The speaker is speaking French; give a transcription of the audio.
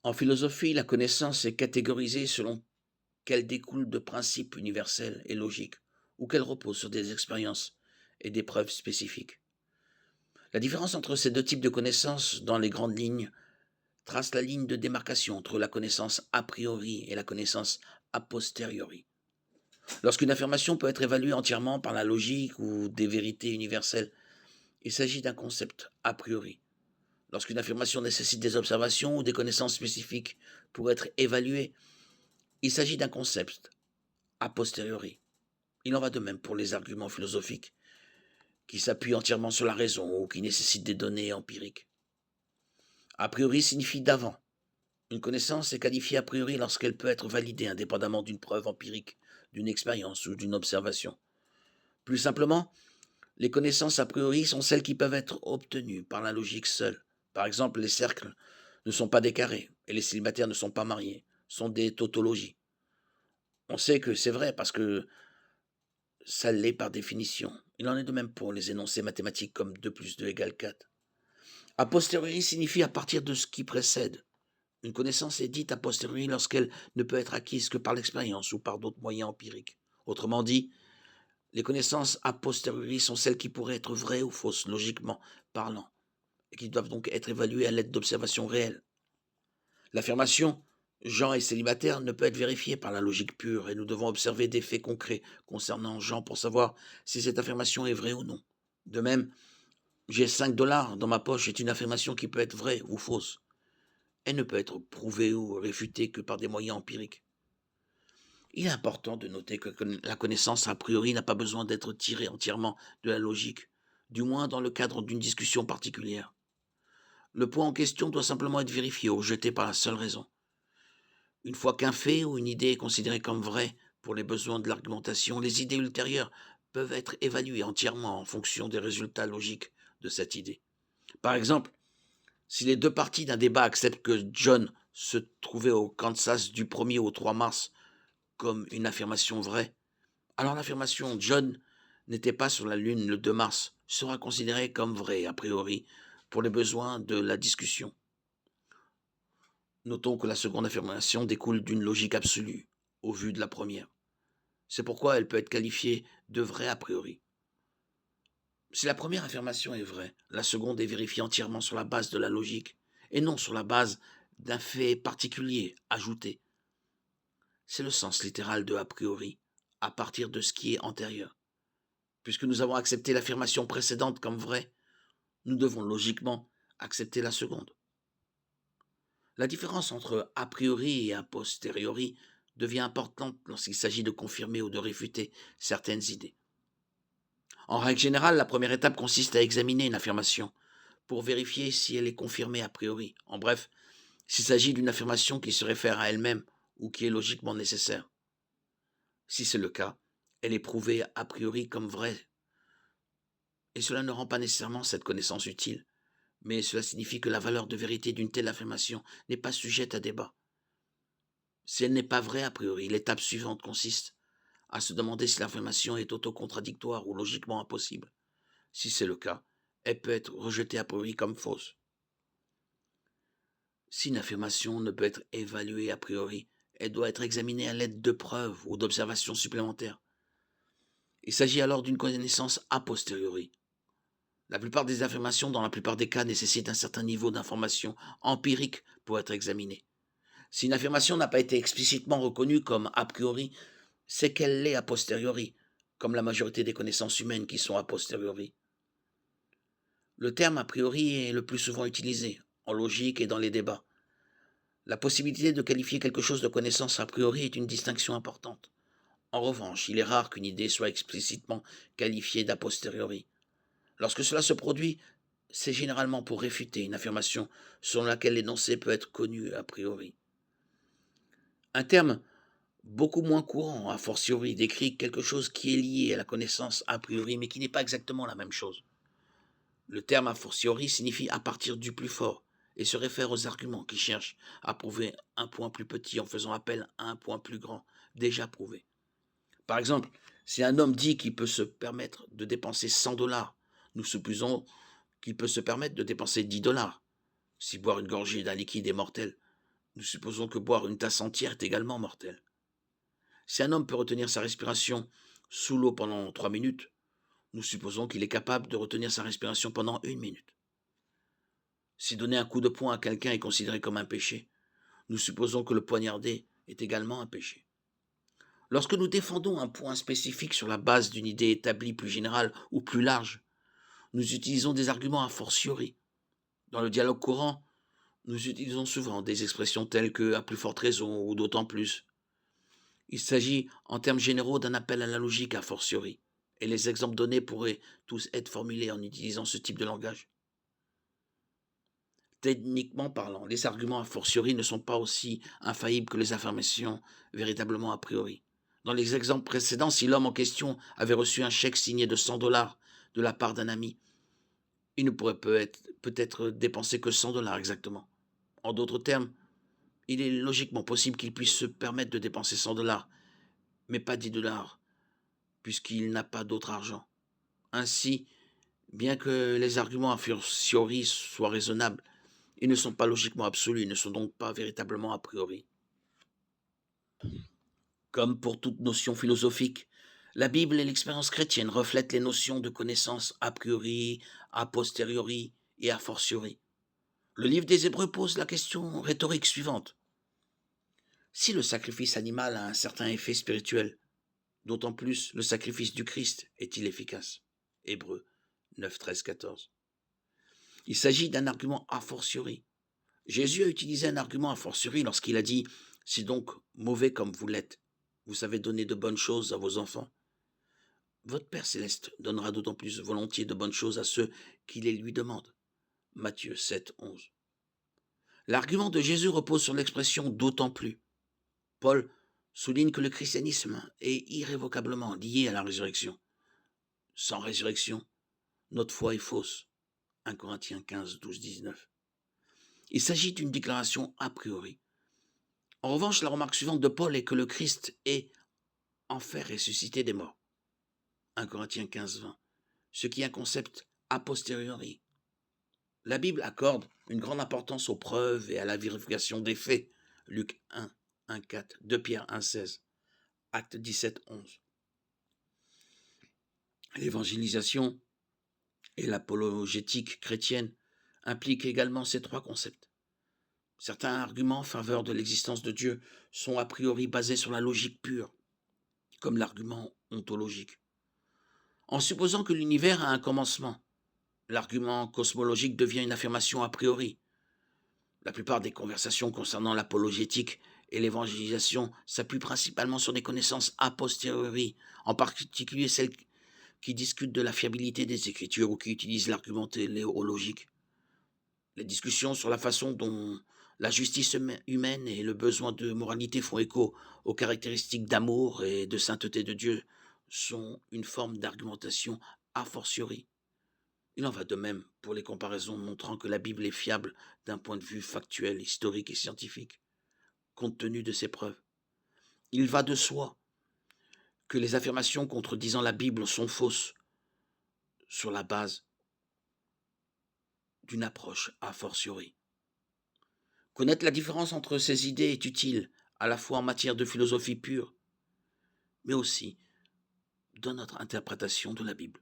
En philosophie, la connaissance est catégorisée selon qu'elle découle de principes universels et logiques, ou qu'elle repose sur des expériences et des preuves spécifiques. La différence entre ces deux types de connaissances, dans les grandes lignes, trace la ligne de démarcation entre la connaissance a priori et la connaissance a posteriori. Lorsqu'une affirmation peut être évaluée entièrement par la logique ou des vérités universelles, il s'agit d'un concept a priori. Lorsqu'une affirmation nécessite des observations ou des connaissances spécifiques pour être évaluée, il s'agit d'un concept a posteriori. Il en va de même pour les arguments philosophiques, qui s'appuient entièrement sur la raison ou qui nécessitent des données empiriques. A priori signifie d'avant. Une connaissance est qualifiée a priori lorsqu'elle peut être validée indépendamment d'une preuve empirique, d'une expérience ou d'une observation. Plus simplement, les connaissances a priori sont celles qui peuvent être obtenues par la logique seule. Par exemple, les cercles ne sont pas des carrés et les célibataires ne sont pas mariés, sont des tautologies. On sait que c'est vrai parce que ça l'est par définition. Il en est de même pour les énoncés mathématiques comme 2 plus 2 égale 4. A posteriori signifie à partir de ce qui précède. Une connaissance est dite a posteriori lorsqu'elle ne peut être acquise que par l'expérience ou par d'autres moyens empiriques. Autrement dit, les connaissances a posteriori sont celles qui pourraient être vraies ou fausses, logiquement parlant, et qui doivent donc être évaluées à l'aide d'observations réelles. L'affirmation Jean est célibataire ne peut être vérifiée par la logique pure et nous devons observer des faits concrets concernant Jean pour savoir si cette affirmation est vraie ou non. De même, j'ai 5 dollars dans ma poche est une affirmation qui peut être vraie ou fausse. Elle ne peut être prouvée ou réfutée que par des moyens empiriques. Il est important de noter que la connaissance a priori n'a pas besoin d'être tirée entièrement de la logique, du moins dans le cadre d'une discussion particulière. Le point en question doit simplement être vérifié ou rejeté par la seule raison. Une fois qu'un fait ou une idée est considérée comme vraie pour les besoins de l'argumentation, les idées ultérieures peuvent être évaluées entièrement en fonction des résultats logiques de cette idée. Par exemple, si les deux parties d'un débat acceptent que John se trouvait au Kansas du 1er au 3 mars comme une affirmation vraie, alors l'affirmation John n'était pas sur la Lune le 2 mars sera considérée comme vraie a priori pour les besoins de la discussion. Notons que la seconde affirmation découle d'une logique absolue, au vu de la première. C'est pourquoi elle peut être qualifiée de vraie a priori. Si la première affirmation est vraie, la seconde est vérifiée entièrement sur la base de la logique, et non sur la base d'un fait particulier ajouté. C'est le sens littéral de a priori, à partir de ce qui est antérieur. Puisque nous avons accepté l'affirmation précédente comme vraie, nous devons logiquement accepter la seconde. La différence entre a priori et a posteriori devient importante lorsqu'il s'agit de confirmer ou de réfuter certaines idées. En règle générale, la première étape consiste à examiner une affirmation pour vérifier si elle est confirmée a priori. En bref, s'il s'agit d'une affirmation qui se réfère à elle-même ou qui est logiquement nécessaire. Si c'est le cas, elle est prouvée a priori comme vraie. Et cela ne rend pas nécessairement cette connaissance utile, mais cela signifie que la valeur de vérité d'une telle affirmation n'est pas sujette à débat. Si elle n'est pas vraie a priori, l'étape suivante consiste à se demander si l'affirmation est autocontradictoire ou logiquement impossible. Si c'est le cas, elle peut être rejetée a priori comme fausse. Si une affirmation ne peut être évaluée a priori, elle doit être examinée à l'aide de preuves ou d'observations supplémentaires. Il s'agit alors d'une connaissance a posteriori. La plupart des affirmations, dans la plupart des cas, nécessitent un certain niveau d'information empirique pour être examinées. Si une affirmation n'a pas été explicitement reconnue comme a priori, c'est qu'elle l'est a posteriori, comme la majorité des connaissances humaines qui sont a posteriori. Le terme a priori est le plus souvent utilisé, en logique et dans les débats. La possibilité de qualifier quelque chose de connaissance a priori est une distinction importante. En revanche, il est rare qu'une idée soit explicitement qualifiée d'a posteriori. Lorsque cela se produit, c'est généralement pour réfuter une affirmation selon laquelle l'énoncé peut être connu a priori. Un terme beaucoup moins courant, a fortiori, décrit quelque chose qui est lié à la connaissance a priori, mais qui n'est pas exactement la même chose. Le terme a fortiori signifie à partir du plus fort et se réfère aux arguments qui cherchent à prouver un point plus petit en faisant appel à un point plus grand, déjà prouvé. Par exemple, si un homme dit qu'il peut se permettre de dépenser 100 dollars, nous supposons qu'il peut se permettre de dépenser 10 dollars. Si boire une gorgée d'un liquide est mortel, Nous supposons que boire une tasse entière est également mortel. Si un homme peut retenir sa respiration sous l'eau pendant 3 minutes, nous supposons qu'il est capable de retenir sa respiration pendant 1 minute. Si donner un coup de poing à quelqu'un est considéré comme un péché, nous supposons que le poignarder est également un péché. Lorsque nous défendons un point spécifique sur la base d'une idée établie plus générale ou plus large, nous utilisons des arguments a fortiori. Dans le dialogue courant, nous utilisons souvent des expressions telles que à plus forte raison ou d'autant plus. Il s'agit en termes généraux d'un appel à la logique a fortiori, et les exemples donnés pourraient tous être formulés en utilisant ce type de langage. Techniquement parlant, les arguments a fortiori ne sont pas aussi infaillibles que les affirmations véritablement a priori. Dans les exemples précédents, si l'homme en question avait reçu un chèque signé de $100 de la part d'un ami, il ne pourrait peut-être dépenser que $100 exactement. En d'autres termes, il est logiquement possible qu'il puisse se permettre de dépenser $100, mais pas $10, puisqu'il n'a pas d'autre argent. Ainsi, bien que les arguments a fortiori soient raisonnables, ils ne sont pas logiquement absolus, ils ne sont donc pas véritablement a priori. Comme pour toute notion philosophique, la Bible et l'expérience chrétienne reflètent les notions de connaissance a priori, a posteriori et a fortiori. Le livre des Hébreux pose la question rhétorique suivante. Si le sacrifice animal a un certain effet spirituel, d'autant plus le sacrifice du Christ est-il efficace? Hébreux 9, 13, 14. Il s'agit d'un argument a fortiori. Jésus a utilisé un argument a fortiori lorsqu'il a dit « C'est donc mauvais comme vous l'êtes. Vous savez donner de bonnes choses à vos enfants. Votre Père céleste donnera d'autant plus volontiers de bonnes choses à ceux qui les lui demandent. » Matthieu 7, 11. L'argument de Jésus repose sur l'expression « d'autant plus ». Paul souligne que le christianisme est irrévocablement lié à la résurrection. Sans résurrection, notre foi est fausse. 1 Corinthiens 15, 12, 19. Il s'agit d'une déclaration a priori. En revanche, la remarque suivante de Paul est que le Christ est en fait ressuscité des morts. 1 Corinthiens 15, 20. Ce qui est un concept a posteriori. La Bible accorde une grande importance aux preuves et à la vérification des faits. Luc 1, 1, 4, 2 Pierre 1, 16, Acte 17, 11. L'évangélisation et l'apologétique chrétienne impliquent également ces trois concepts. Certains arguments en faveur de l'existence de Dieu sont a priori basés sur la logique pure, comme l'argument ontologique. En supposant que l'univers a un commencement, l'argument cosmologique devient une affirmation a priori. La plupart des conversations concernant l'apologétique et l'évangélisation s'appuient principalement sur des connaissances a posteriori, en particulier celles qui discutent de la fiabilité des Écritures ou qui utilisent l'argument téléologique. Les discussions sur la façon dont la justice humaine et le besoin de moralité font écho aux caractéristiques d'amour et de sainteté de Dieu sont une forme d'argumentation a fortiori. Il en va de même pour les comparaisons montrant que la Bible est fiable d'un point de vue factuel, historique et scientifique, compte tenu de ses preuves. Il va de soi que les affirmations contredisant la Bible sont fausses sur la base d'une approche a fortiori. Connaître la différence entre ces idées est utile, à la fois en matière de philosophie pure, mais aussi dans notre interprétation de la Bible.